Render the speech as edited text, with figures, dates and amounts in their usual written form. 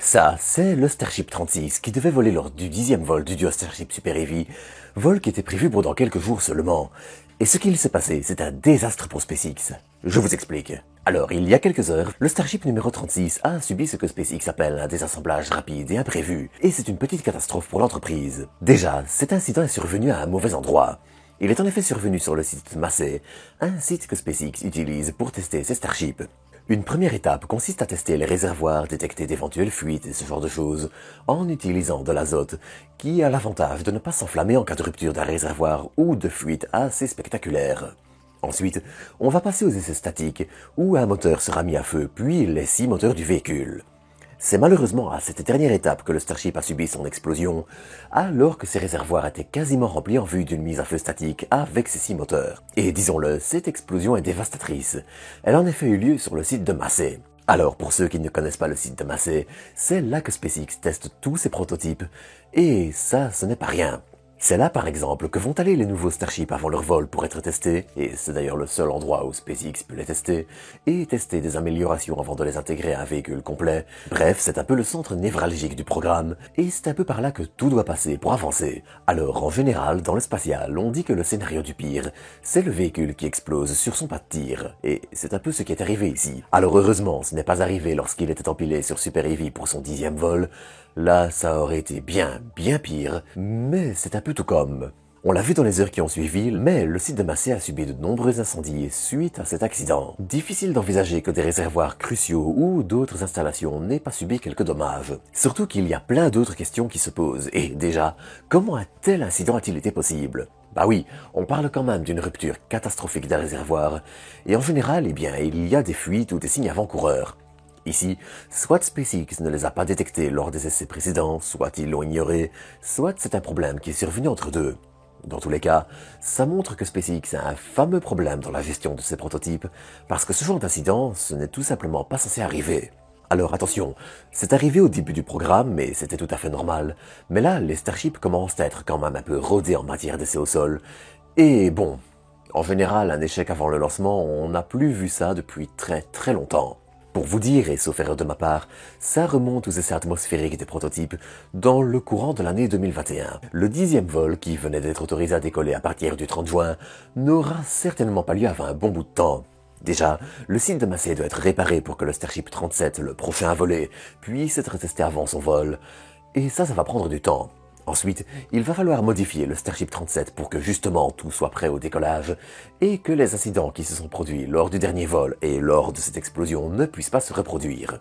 Ça, c'est le Starship 36 qui devait voler lors du 10e vol du duo Starship Super Heavy, vol qui était prévu pour dans quelques jours seulement. Et ce qu'il s'est passé, c'est un désastre pour SpaceX. Je vous explique. Alors, il y a quelques heures, le Starship numéro 36 a subi ce que SpaceX appelle un désassemblage rapide et imprévu, et c'est une petite catastrophe pour l'entreprise. Déjà, cet incident est survenu à un mauvais endroit. Il est en effet survenu sur le site Massey, un site que SpaceX utilise pour tester ses Starships. Une première étape consiste à tester les réservoirs, détecter d'éventuelles fuites et ce genre de choses, en utilisant de l'azote, qui a l'avantage de ne pas s'enflammer en cas de rupture d'un réservoir ou de fuite assez spectaculaire. Ensuite, on va passer aux essais statiques, où un moteur sera mis à feu, puis les 6 moteurs du véhicule. C'est malheureusement à cette dernière étape que le Starship a subi son explosion, alors que ses réservoirs étaient quasiment remplis en vue d'une mise à feu statique avec ses 6 moteurs. Et disons-le, cette explosion est dévastatrice. Elle a en effet eu lieu sur le site de Massey. Alors pour ceux qui ne connaissent pas le site de Massey, c'est là que SpaceX teste tous ses prototypes, et ça, ce n'est pas rien. C'est là par exemple que vont aller les nouveaux Starships avant leur vol pour être testés, et c'est d'ailleurs le seul endroit où SpaceX peut les tester, et tester des améliorations avant de les intégrer à un véhicule complet. Bref, c'est un peu le centre névralgique du programme, et c'est un peu par là que tout doit passer pour avancer. Alors en général, dans le spatial, on dit que le scénario du pire, c'est le véhicule qui explose sur son pas de tir, et c'est un peu ce qui est arrivé ici. Alors heureusement, ce n'est pas arrivé lorsqu'il était empilé sur Super Heavy pour son 10e vol. Là, ça aurait été bien pire, mais c'est un peu tout comme. On l'a vu dans les heures qui ont suivi, mais le site de Massey a subi de nombreux incendies suite à cet accident. Difficile d'envisager que des réservoirs cruciaux ou d'autres installations n'aient pas subi quelques dommages. Surtout qu'il y a plein d'autres questions qui se posent. Et déjà, comment un tel incident a-t-il été possible ? Bah oui, on parle quand même d'une rupture catastrophique d'un réservoir. Et en général, il y a des fuites ou des signes avant-coureurs. Ici, soit SpaceX ne les a pas détectés lors des essais précédents, soit ils l'ont ignoré, soit c'est un problème qui est survenu entre deux. Dans tous les cas, ça montre que SpaceX a un fameux problème dans la gestion de ses prototypes, parce que ce genre d'incident, ce n'est tout simplement pas censé arriver. Alors attention, c'est arrivé au début du programme, mais c'était tout à fait normal. Mais là, les Starships commencent à être quand même un peu rodés en matière d'essais au sol. Et bon, en général, un échec avant le lancement, on n'a plus vu ça depuis très longtemps. Pour vous dire, et sauf erreur de ma part, ça remonte aux essais atmosphériques des prototypes dans le courant de l'année 2021. Le 10e vol, qui venait d'être autorisé à décoller à partir du 30 juin, n'aura certainement pas lieu avant un bon bout de temps. Déjà, le site de Massey doit être réparé pour que le Starship 37, le prochain à voler, puisse être testé avant son vol. Et ça va prendre du temps. Ensuite, il va falloir modifier le Starship 37 pour que justement tout soit prêt au décollage et que les incidents qui se sont produits lors du dernier vol et lors de cette explosion ne puissent pas se reproduire.